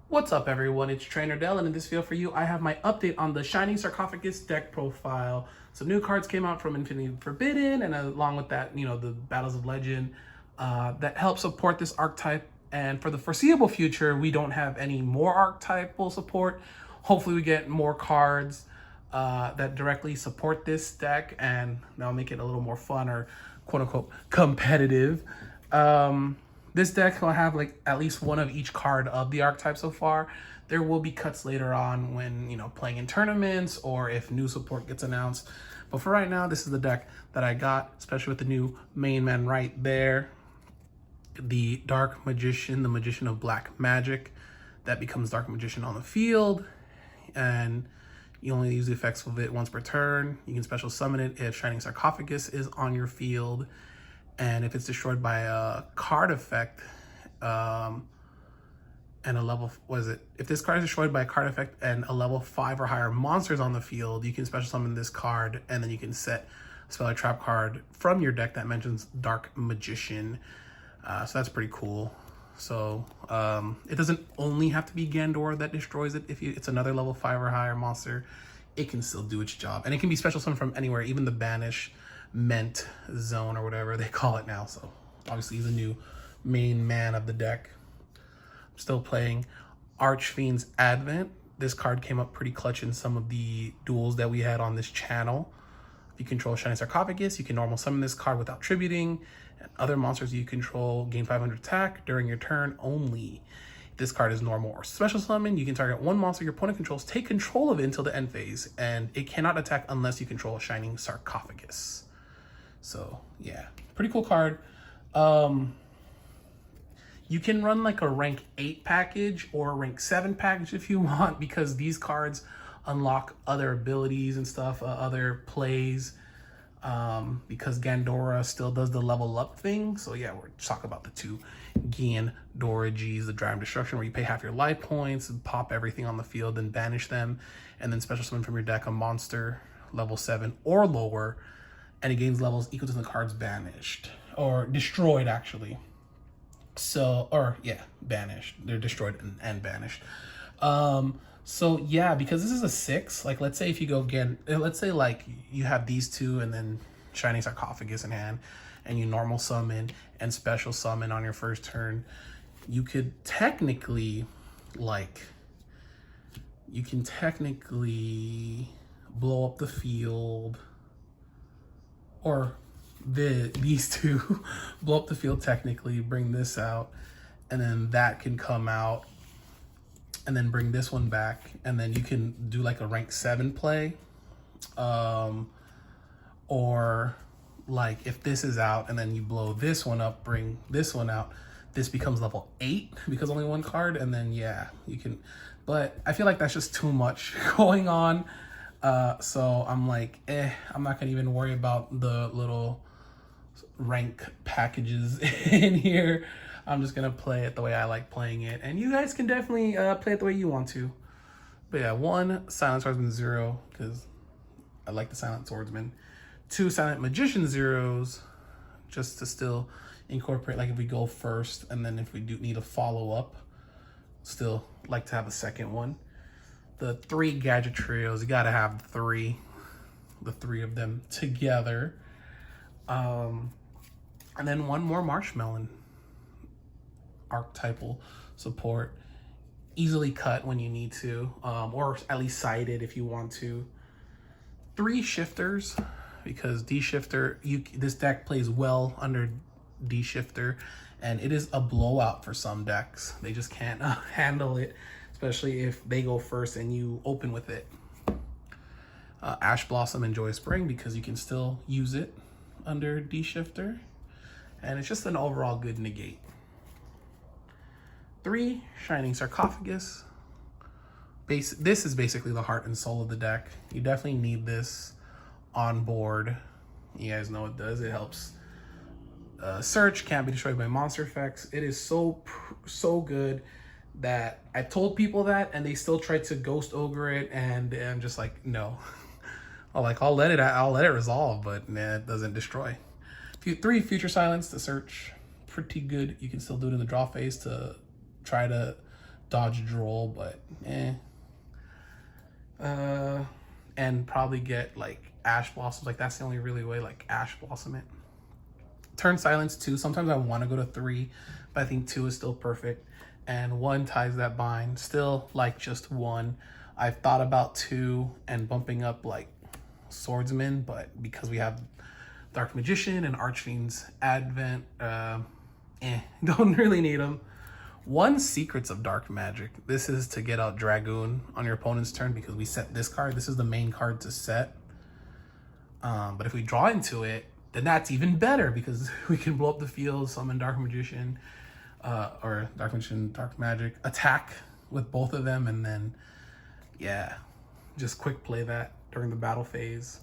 What's up everyone, it's Trainer Dell, and in this video for you I have my update on the Shining Sarcophagus deck profile. Some new cards came out from Infinity Forbidden, and along with that, the Battles of Legend that help support this archetype. And for the foreseeable future, we don't have any more archetypal support. Hopefully we get more cards that directly support this deck, and that'll make it a little more fun or quote-unquote competitive. This deck will have like at least one of each card of the archetype so far. There will be cuts later on when, playing in tournaments or if new support gets announced. But for right now, this is the deck that I got, especially with the new main man right there. The Dark Magician, the Magician of Black Magic, that becomes Dark Magician on the field. And you only use the effects of it once per turn. You can special summon it if Shining Sarcophagus is on your field. And if it's destroyed by a card effect, and a level, if this card is destroyed by a card effect and a level 5 or higher monsters on the field, you can special summon this card, and then you can set a spell or trap card from your deck that mentions Dark Magician. So that's pretty cool. So it doesn't only have to be Gandor that destroys it. If it's another level 5 or higher monster, it can still do its job. And it can be special summoned from anywhere, even the Banish Ment zone or whatever they call it now. So obviously he's a new main man of the deck. I'm still playing Archfiend's Advent. This card came up pretty clutch in some of the duels that we had on this channel. If you control Shining Sarcophagus, you can normal summon this card without tributing, and other monsters you control gain 500 attack during your turn only. If this card is normal or special summon, you can target one monster your opponent controls, take control of it until the end phase, and it cannot attack unless you control Shining Sarcophagus. So yeah, pretty cool card. You can run like a rank 8 package or a rank 7 package if you want, because these cards unlock other abilities and stuff, other plays, because Gandora still does the level up thing. So yeah, we're talking about the two Gandora G's, the Drive Destruction, where you pay half your life points and pop everything on the field and banish them, and then special summon from your deck a monster level 7 or lower, and it gains levels equal to the cards banished or destroyed, actually. So, or yeah, banished. They're destroyed and banished. So yeah, because this is a 6, like let's say if you go again, let's say like you have these two and then Shining Sarcophagus in hand, and you normal summon and special summon on your first turn, you could technically blow up the field, or these two blow up the field technically, bring this out, and then that can come out, and then bring this one back, and then you can do like a rank 7 play. Or like if this is out and then you blow this one up, bring this one out, this becomes level 8 because only one card, and then yeah, you can, but I feel like that's just too much going on. So I'm like, I'm not gonna even worry about the little rank packages in here. I'm just gonna play it the way I like playing it, and you guys can definitely play it the way you want to. But yeah, 1 Silent Swordsman 0, because I like the Silent Swordsman. 2 Silent Magician 0s, just to still incorporate, like if we go first and then if we do need a follow-up, still like to have a second one. The 3 Gadget Trios, you gotta have the three of them together. And then 1 more Marshmallow archetypal support, easily cut when you need to, or at least sided if you want to. 3 Shifters, because D-Shifter, this deck plays well under D-Shifter, and it is a blowout for some decks. They just can't handle it, especially if they go first and you open with it. Ash Blossom and Joyous Spring, because you can still use it under D-Shifter, and it's just an overall good negate. 3 Shining Sarcophagus. This is basically the heart and soul of the deck. You definitely need this on board. You guys know it does. It helps search, can't be destroyed by monster effects. It is so good that I told people that, and they still tried to ghost ogre it, and I'm just like, no. I'll let it resolve, but nah, it doesn't destroy. 3 Future Silence to search, pretty good. You can still do it in the draw phase to try to dodge droll, but and probably get like ash blossoms. Like that's the only really way, like ash blossom it. Turn silence 2. Sometimes I want to go to 3, but I think 2 is still perfect. And 1 ties that bind. Still like just 1. I've thought about 2 and bumping up like swordsman, but because we have Dark Magician and Archfiend's Advent, don't really need them. 1 Secrets of Dark Magic. This is to get out Dragoon on your opponent's turn because we set this card. This is the main card to set. But if we draw into it, then that's even better because we can blow up the field, summon Dark Magician, or Dark Magician, Dark Magic, attack with both of them, and then, yeah, just quick play that during the battle phase.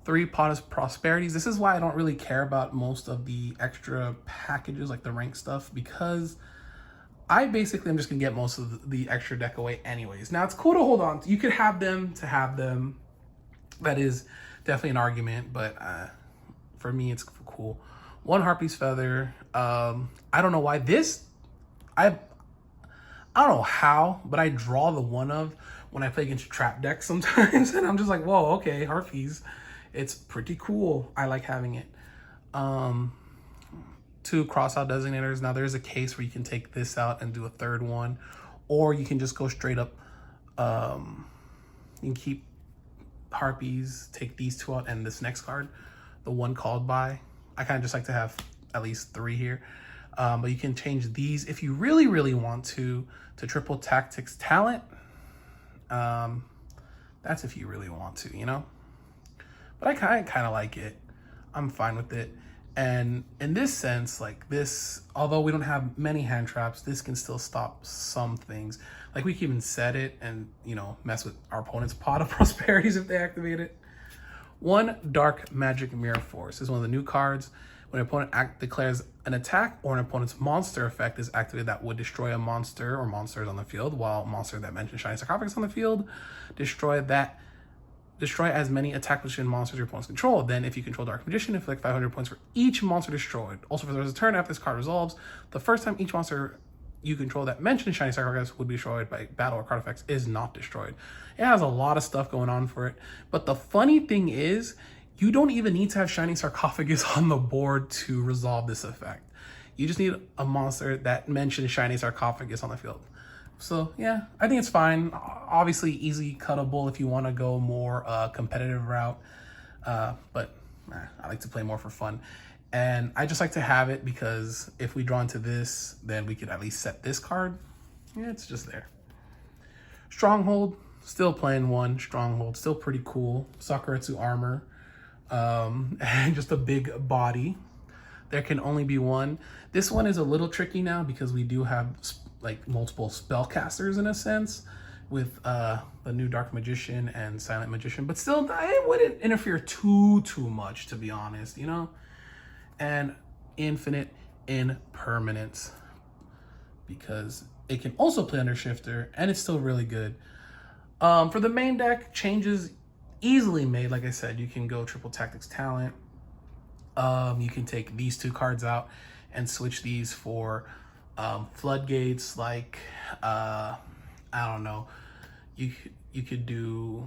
3 Pot of Prosperities. This is why I don't really care about most of the extra packages, like the rank stuff, because I basically am just gonna get most of the extra deck away anyways. Now, it's cool to hold on to. You could have them to have them. That is definitely an argument, but for me, it's cool. 1 Harpy's Feather. I don't know why this. I don't know how, but I draw the 1 of when I play against trap decks sometimes, and I'm just like, whoa, okay, Harpies. It's pretty cool. I like having it. 2 Crossout Designators. Now, there's a case where you can take this out and do a 3rd one, or you can just go straight up. You can keep Harpies, take these 2 out, and this next card, the 1 Called By. I kind of just like to have at least 3 here. But you can change these if you really, really want to triple Tactics Talent. That's if you really want to, you know? But I kind of like it. I'm fine with it. And in this sense, like this, although we don't have many hand traps, this can still stop some things. Like we can even set it and, you know, mess with our opponent's Pot of Prosperities if they activate it. 1 Dark Magic Mirror Force. This is one of the new cards. When an opponent declares an attack or an opponent's monster effect is activated that would destroy a monster or monsters on the field, while monster that mentioned Shiny Sarcophagus on the field, destroy as many attack position monsters your opponents control. Then if you control Dark Magician, inflict 500 points for each monster destroyed. Also, for the rest of the turn after this card resolves, the first time each monster you control that mentioned Shiny Sarcophagus would be destroyed by battle or card effects is not destroyed. It has a lot of stuff going on for it. But the funny thing is, you don't even need to have Shiny Sarcophagus on the board to resolve this effect. You just need a monster that mentions Shiny Sarcophagus on the field. So yeah, I think it's fine. Obviously easy cuttable if you want to go more competitive route. But I like to play more for fun. And I just like to have it because if we draw into this, then we could at least set this card. Yeah, it's just there. Stronghold, still playing 1. Stronghold, still pretty cool. Sakuretsu armor. And just a big body. There can only be 1. This one is a little tricky now because we do have like multiple spellcasters in a sense with the new Dark Magician and Silent Magician, but still it wouldn't interfere too much, to be honest, you know. And Infinite Impermanence, because it can also play under Shifter and it's still really good. For the main deck, changes easily made. Like I said, you can go triple Tactics Talent. You can take these 2 cards out and switch these for Floodgates. Like I don't know, you could do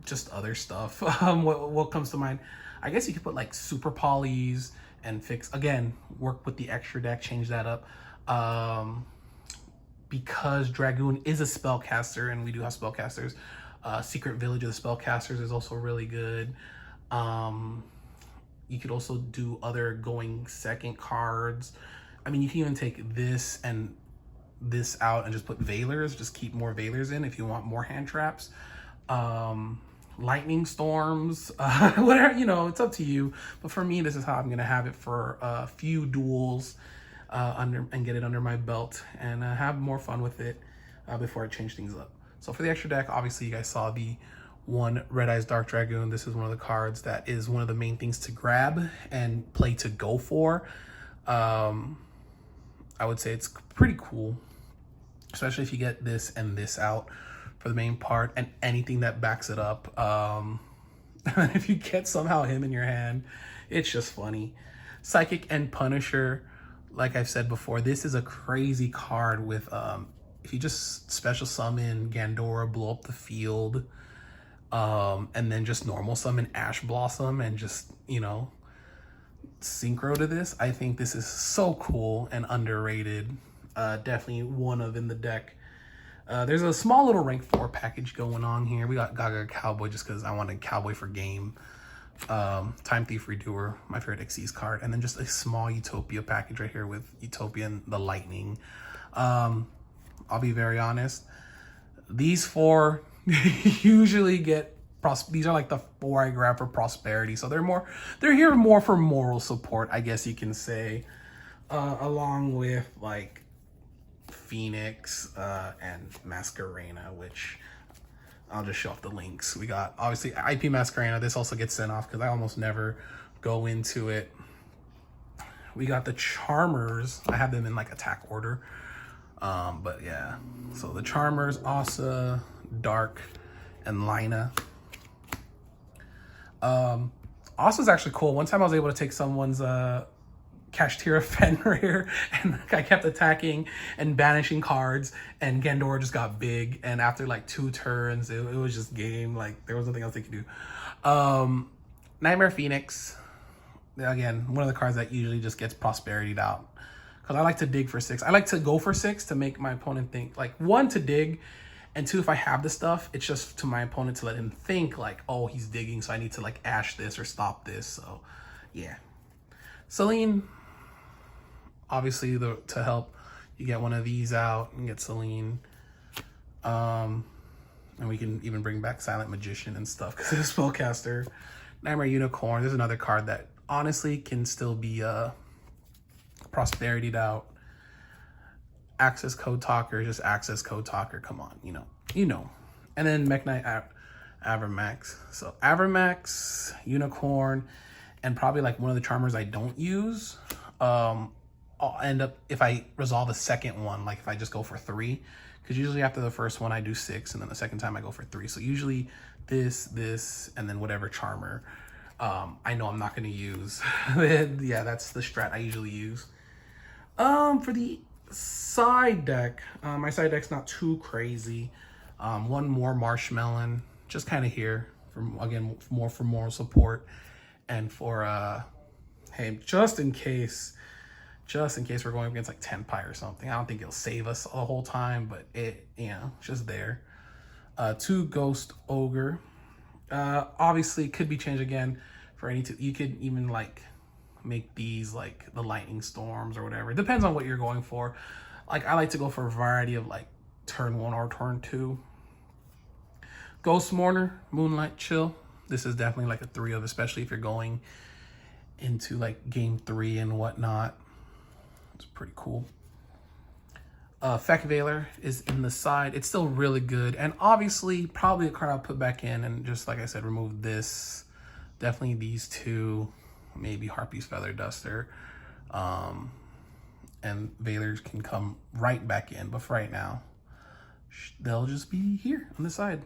just other stuff. What comes to mind? I guess you could put like Super Polys and fix, again, work with the extra deck, change that up. Because Dragoon is a spellcaster and we do have spellcasters, Secret Village of the Spellcasters is also really good. You could also do other going second cards. I mean, you can even take this and this out and just put Veilers, just keep more Veilers in if you want more hand traps. Lightning Storms, whatever, you know, it's up to you. But for me, this is how I'm gonna have it for a few duels and get it under my belt and have more fun with it before I change things up. So for the extra deck, obviously you guys saw the 1 Red Eyes Dark Dragoon. This is one of the cards that is one of the main things to grab and play to go for. I would say it's pretty cool, especially if you get this and this out for the main part and anything that backs it up. And if you get somehow him in your hand, it's just funny. Psychic and Punisher. like I've said before, this is a crazy card with if you just special summon Gandora, blow up the field, and then just normal summon Ash Blossom and just, you know, synchro to this. I think this is so cool and underrated. Definitely one of in the deck. There's a small little rank 4 package going on here. We got Gaga Cowboy just because I wanted Cowboy for game. Time Thief Redoer, my favorite Xyz card, and then just a small Utopia package right here with Utopia and the Lightning. I'll be very honest, these 4 usually get these are like the 4 I grab for prosperity, so they're here more for moral support, I guess you can say, along with like Phoenix and Masquerena, which I'll just show off the links. We got obviously IP Masquerena. This also gets sent off because I almost never go into it. We got the Charmers. I have them in like attack order. But yeah, so the Charmers, Asa, Dark, and Lina. Asa's actually cool. One time I was able to take someone's Kashtira Fenrir, and I kept attacking and banishing cards, and Gandora just got big, and after like 2 turns, it was just game. Like, there was nothing else they could do. Nightmare Phoenix, again, one of the cards that usually just gets prosperity'd out, because I like to dig for 6. I like to go for 6 to make my opponent think, like, 1, to dig, and 2, if I have the stuff, it's just to my opponent to let him think like, oh, he's digging, so I need to like ash this or stop this. So yeah. Celine, obviously to help you get one of these out and get Celine. And we can even bring back Silent Magician and stuff because it's a spellcaster. Nightmare Unicorn, there's another card that honestly can still be prosperity'd out. Access Code Talker, just Access Code Talker, come on, you know. And then Mech Knight Avermax. So Avermax, Unicorn, and probably like one of the Charmers I don't use. I'll end up, if I resolve a second one, like if I just go for 3, because usually after the first one I do 6, and then the second time I go for 3. So usually this, and then whatever Charmer I know I'm not going to use. Yeah, that's the strat I usually use. For the side deck, my side deck's not too crazy. One more Marshmelon, just kind of here for, again, more for moral support, and for hey, just in case we're going against like Tenpai or something. I don't think it'll save us the whole time, but it, you know, just there. 2 Ghost Ogre. Obviously could be changed again for any 2. You could even like make these like the Lightning Storms or whatever. It depends on what you're going for. Like, I like to go for a variety of like turn 1 or turn 2. Ghost Mourner, Moonlight Chill. This is definitely like a 3 of, especially if you're going into like game 3 and whatnot. It's pretty cool. Feck Veiler is in the side. It's still really good, and obviously probably a card I'll put back in, and just like I said, remove this. Definitely these 2, maybe Harpy's Feather Duster, and Veilers can come right back in, but for right now they'll just be here on the side.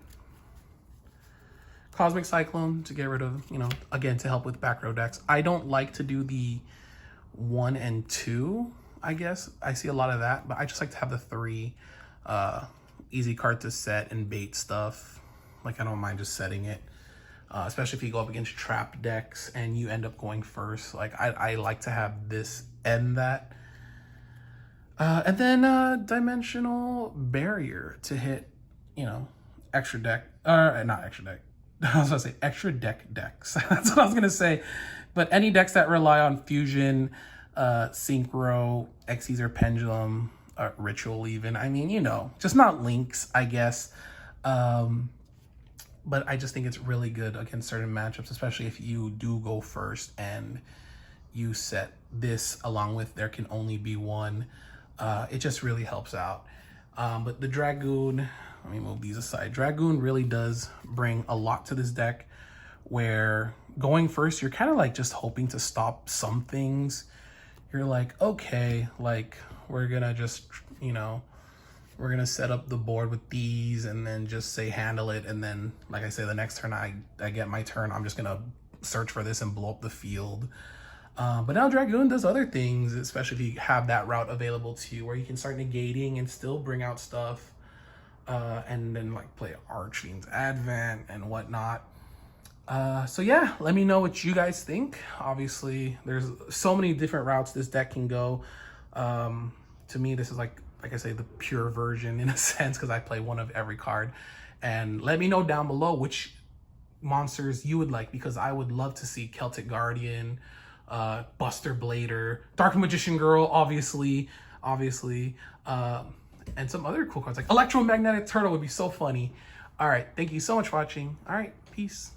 Cosmic Cyclone to get rid of, you know, again, to help with back row decks. I don't like to do the 1 and 2, I guess. I see a lot of that, but I just like to have the 3 easy card to set and bait stuff. Like, I don't mind just setting it, especially if you go up against trap decks and you end up going first. Like, I like to have this and that. And then Dimensional Barrier to hit, you know, extra deck, not extra deck. I was gonna say extra deck decks. That's what I was gonna say. But any decks that rely on Fusion, Synchro, Xyz or Pendulum, Ritual even. I mean, you know, just not Links, I guess. But I just think it's really good against certain matchups, especially if you do go first and you set this along with there can only be 1. It just really helps out. But the Dragoon, let me move these aside. Dragoon really does bring a lot to this deck, where going first, you're kind of like just hoping to stop some things. You're like, okay, like we're gonna just, you know, we're gonna set up the board with these and then just say handle it. And then, like I say, the next turn I get my turn, I'm just gonna search for this and blow up the field. But now Dragoon does other things, especially if you have that route available to you, where you can start negating and still bring out stuff, and then like play Archfiend's Advent and whatnot. So yeah, let me know what you guys think. Obviously, there's so many different routes this deck can go. To me, this is like I say, the pure version in a sense, because I play one of every card. And let me know down below which monsters you would like, because I would love to see Celtic Guardian, Buster Blader, Dark Magician Girl, obviously, and some other cool cards like Electromagnetic Turtle would be so funny. All right, thank you so much for watching. All right, peace.